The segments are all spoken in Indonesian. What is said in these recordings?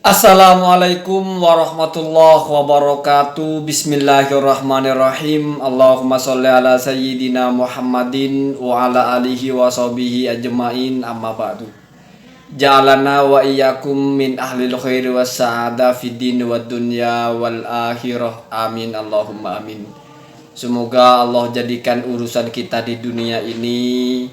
Assalamualaikum warahmatullahi wabarakatuh. Bismillahirrahmanirrahim. Allahumma sholli ala sayyidina Muhammadin wa ala alihi wa sahbihi ajma'in, amma ba'du. Ja'alana wa iyyakum min ahlil khairi was sa'ada fid din wad dunya wal akhirah. Amin Allahumma amin. Semoga Allah jadikan urusan kita di dunia ini,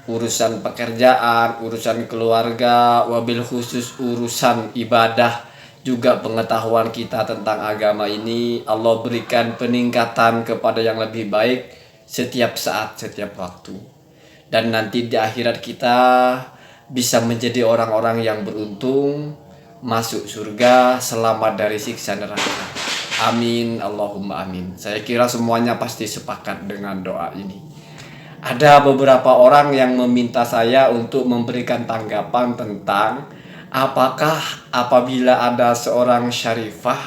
urusan pekerjaan, urusan keluarga, wabil khusus urusan ibadah, juga pengetahuan kita tentang agama ini, Allah berikan peningkatan kepada yang lebih baik setiap saat, setiap waktu. Dan nanti di akhirat kita bisa menjadi orang-orang yang beruntung, masuk surga, selamat dari siksa neraka. Amin Allahumma amin. Saya kira semuanya pasti sepakat dengan doa ini. Ada beberapa orang yang meminta saya untuk memberikan tanggapan tentang apakah apabila ada seorang syarifah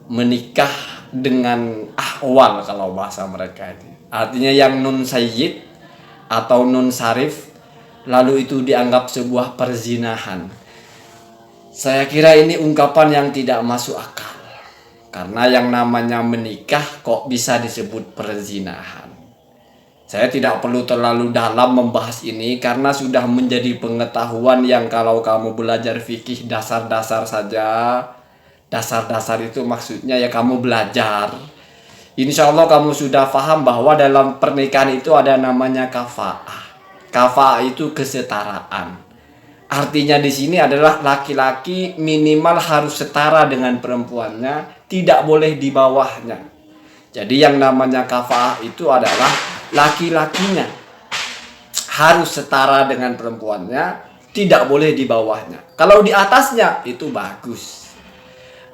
menikah dengan ahwal, kalau bahasa mereka itu. Artinya yang nun sayyid atau nun sarif, lalu itu dianggap sebuah perzinahan. Saya kira ini ungkapan yang tidak masuk akal. Karena yang namanya menikah kok bisa disebut perzinahan. Saya tidak perlu terlalu dalam membahas ini karena sudah menjadi pengetahuan yang kalau kamu belajar fikih dasar-dasar saja. Dasar-dasar itu maksudnya ya kamu belajar. Insya Allah kamu sudah paham bahwa dalam pernikahan itu ada namanya kafa'ah. Kafa'ah itu kesetaraan. Artinya di sini adalah laki-laki minimal harus setara dengan perempuannya, tidak boleh di bawahnya. Jadi yang namanya kafa'ah itu adalah laki-lakinya harus setara dengan perempuannya, tidak boleh di bawahnya. Kalau di atasnya itu bagus.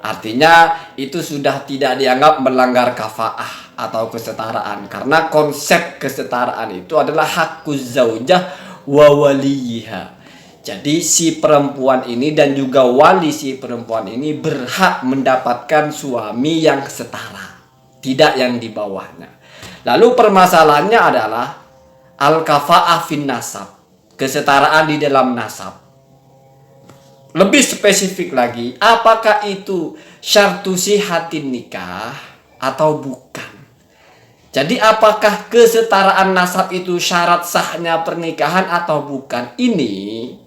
Artinya itu sudah tidak dianggap melanggar kafa'ah atau kesetaraan. Karena konsep kesetaraan itu adalah hakuz zaujah wa waliyiha. Jadi si perempuan ini dan juga wali si perempuan ini berhak mendapatkan suami yang setara, tidak yang di bawahnya. Lalu permasalahannya adalah al-kafa'ah fin nasab, kesetaraan di dalam nasab. Lebih spesifik lagi, apakah itu syartu sihatin nikah atau bukan? Jadi apakah kesetaraan nasab itu syarat sahnya pernikahan atau bukan? Ini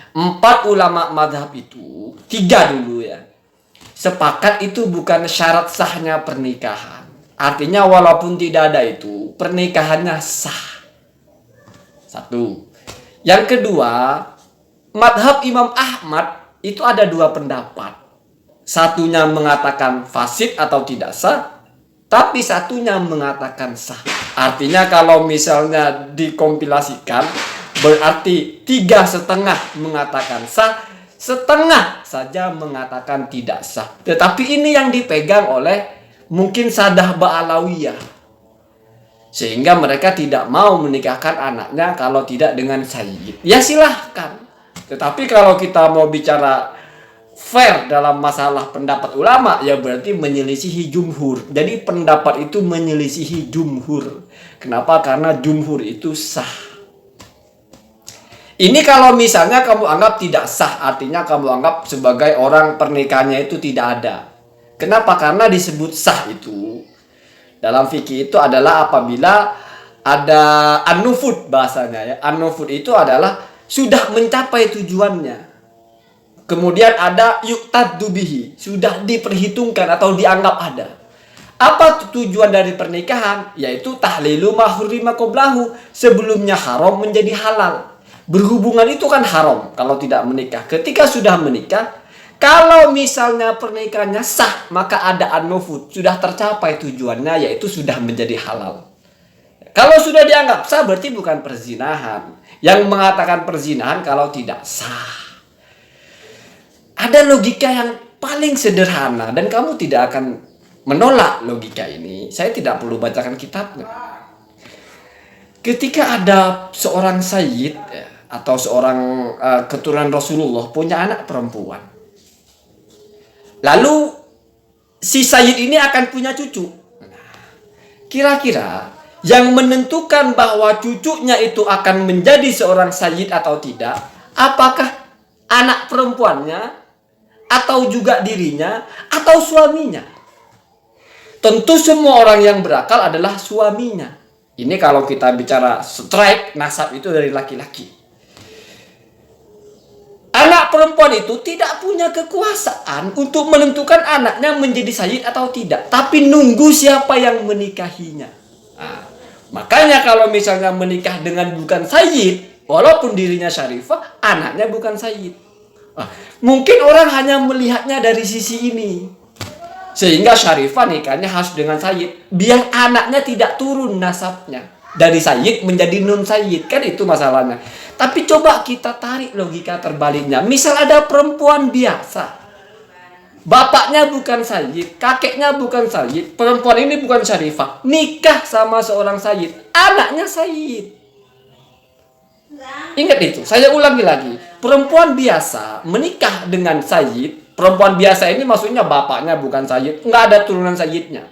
4 ulama madhab itu, 3 dulu ya, sepakat itu bukan syarat sahnya pernikahan. Artinya walaupun tidak ada itu, pernikahannya sah. Satu. Yang kedua, madhab Imam Ahmad itu ada 2 pendapat. Satunya mengatakan fasid atau tidak sah, tapi satunya mengatakan sah. Artinya kalau misalnya dikompilasikan, berarti 3,5 mengatakan sah, setengah saja mengatakan tidak sah. Tetapi ini yang dipegang oleh mungkin Sadah Ba'alawiyah, sehingga mereka tidak mau menikahkan anaknya kalau tidak dengan sayyid. Ya silahkan. Tetapi kalau kita mau bicara fair dalam masalah pendapat ulama, ya berarti menyelisihi jumhur. Jadi pendapat itu menyelisihi jumhur. Kenapa? Karena jumhur itu sah. Ini kalau misalnya kamu anggap tidak sah, artinya kamu anggap sebagai orang pernikahannya itu tidak ada. Kenapa? Karena disebut sah itu dalam fikih itu adalah apabila ada an-nufud bahasanya ya. An-nufud itu adalah sudah mencapai tujuannya. Kemudian ada yuqtaddu bihi, sudah diperhitungkan atau dianggap ada. Apa tujuan dari pernikahan? Yaitu tahlilu ma hurrima qablahu, sebelumnya haram menjadi halal. Berhubungan itu kan haram kalau tidak menikah. Ketika sudah menikah, kalau misalnya pernikahannya sah, maka ada an-nufud, sudah tercapai tujuannya, yaitu sudah menjadi halal. Kalau sudah dianggap sah, berarti bukan perzinahan. Yang mengatakan perzinahan kalau tidak sah. Ada logika yang paling sederhana dan kamu tidak akan menolak logika ini. Saya tidak perlu bacakan kitabnya. Ketika ada seorang sayyid atau seorang keturunan Rasulullah punya anak perempuan, lalu si sayyid ini akan punya cucu. Kira-kira yang menentukan bahwa cucunya itu akan menjadi seorang sayyid atau tidak, apakah anak perempuannya atau juga dirinya atau suaminya? Tentu semua orang yang berakal adalah suaminya. Ini kalau kita bicara strike nasab itu dari laki-laki. Anak perempuan itu tidak punya kekuasaan untuk menentukan anaknya menjadi sayyid atau tidak, tapi nunggu siapa yang menikahinya. Nah, makanya kalau misalnya menikah dengan bukan sayyid, walaupun dirinya syarifah, anaknya bukan sayyid. Nah, mungkin orang hanya melihatnya dari sisi ini, sehingga syarifah nikahnya harus dengan sayyid, biar anaknya tidak turun nasabnya dari sayyid menjadi nun sayyid, kan itu masalahnya. Tapi coba kita tarik logika terbaliknya. Misal ada perempuan biasa, bapaknya bukan sayyid, kakeknya bukan sayyid, perempuan ini bukan syarifah, nikah sama seorang sayyid, anaknya sayyid. Ingat itu, saya ulangi lagi. Perempuan biasa menikah dengan sayyid, perempuan biasa ini maksudnya bapaknya bukan sayyid, nggak ada turunan sayyidnya.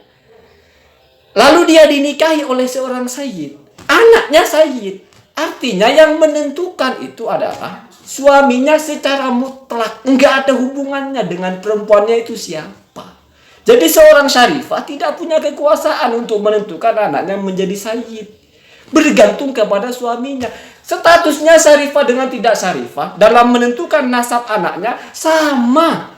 Lalu dia dinikahi oleh seorang sayyid, anaknya sayyid. Artinya yang menentukan itu adalah suaminya secara mutlak. Nggak ada hubungannya dengan perempuannya itu siapa. Jadi seorang syarifah tidak punya kekuasaan untuk menentukan anaknya menjadi sayyid. Bergantung kepada suaminya. Statusnya syarifah dengan tidak syarifah dalam menentukan nasab anaknya sama.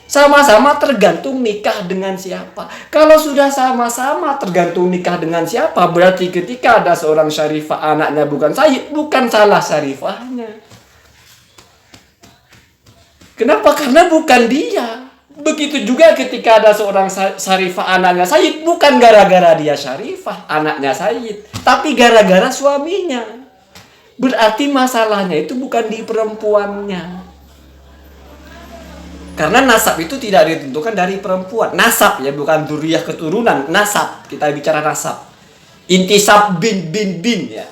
Sama-sama tergantung nikah dengan siapa. Kalau sudah sama-sama tergantung nikah dengan siapa, berarti ketika ada seorang syarifah anaknya bukan sayyid, bukan salah syarifahnya. Kenapa? Karena bukan dia. Begitu juga ketika ada seorang syarifah anaknya sayyid, bukan gara-gara dia syarifah anaknya sayyid, tapi gara-gara suaminya. Berarti masalahnya itu bukan di perempuannya. Karena nasab itu tidak ditentukan dari perempuan. Nasab ya, bukan dzurriyyah keturunan. Nasab, kita bicara nasab. Intisab bin ya.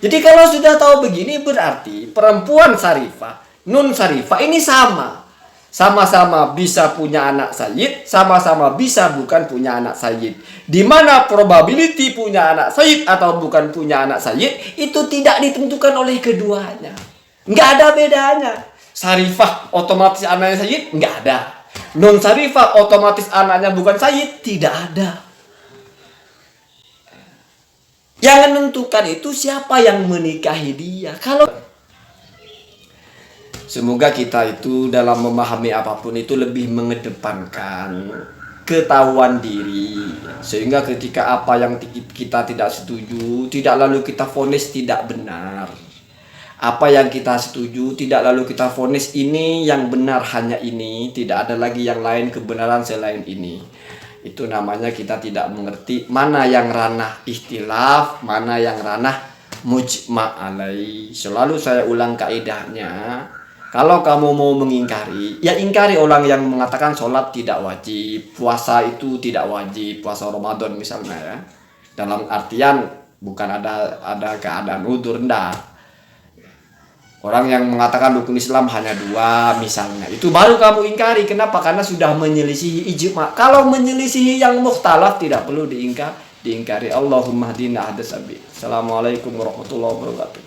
Jadi kalau sudah tahu begini berarti perempuan syarifah, nun syarifah ini sama. Sama-sama bisa punya anak sayyid, sama-sama bisa bukan punya anak sayyid. Di mana probability punya anak sayyid atau bukan punya anak sayyid itu tidak ditentukan oleh keduanya. Nggak ada bedanya. Syarifah otomatis anaknya sayyid? Nggak ada. Non syarifah otomatis anaknya bukan sayyid? Tidak ada. Yang menentukan itu siapa yang menikahi dia. Semoga kita itu dalam memahami apapun itu lebih mengedepankan ketahuan diri. Sehingga ketika apa yang kita tidak setuju, tidak lalu kita vonis tidak benar. Apa yang kita setuju, tidak lalu kita vonis ini yang benar hanya ini, tidak ada lagi yang lain kebenaran selain ini. Itu namanya kita tidak mengerti mana yang ranah ikhtilaf, mana yang ranah mujma' alaih. Selalu saya ulang kaidahnya, kalau kamu mau mengingkari, ya ingkari orang yang mengatakan sholat tidak wajib, puasa itu tidak wajib, puasa Ramadan misalnya ya. Dalam artian bukan ada keadaan udzur, enggak. Orang yang mengatakan rukun Islam hanya 2 misalnya, itu baru kamu ingkari. Kenapa? Karena sudah menyelisihi ijma'. Kalau menyelisihi yang mukhtalaf tidak perlu diingkari. Allahumma hdina hadasabi. Assalamualaikum warahmatullahi wabarakatuh.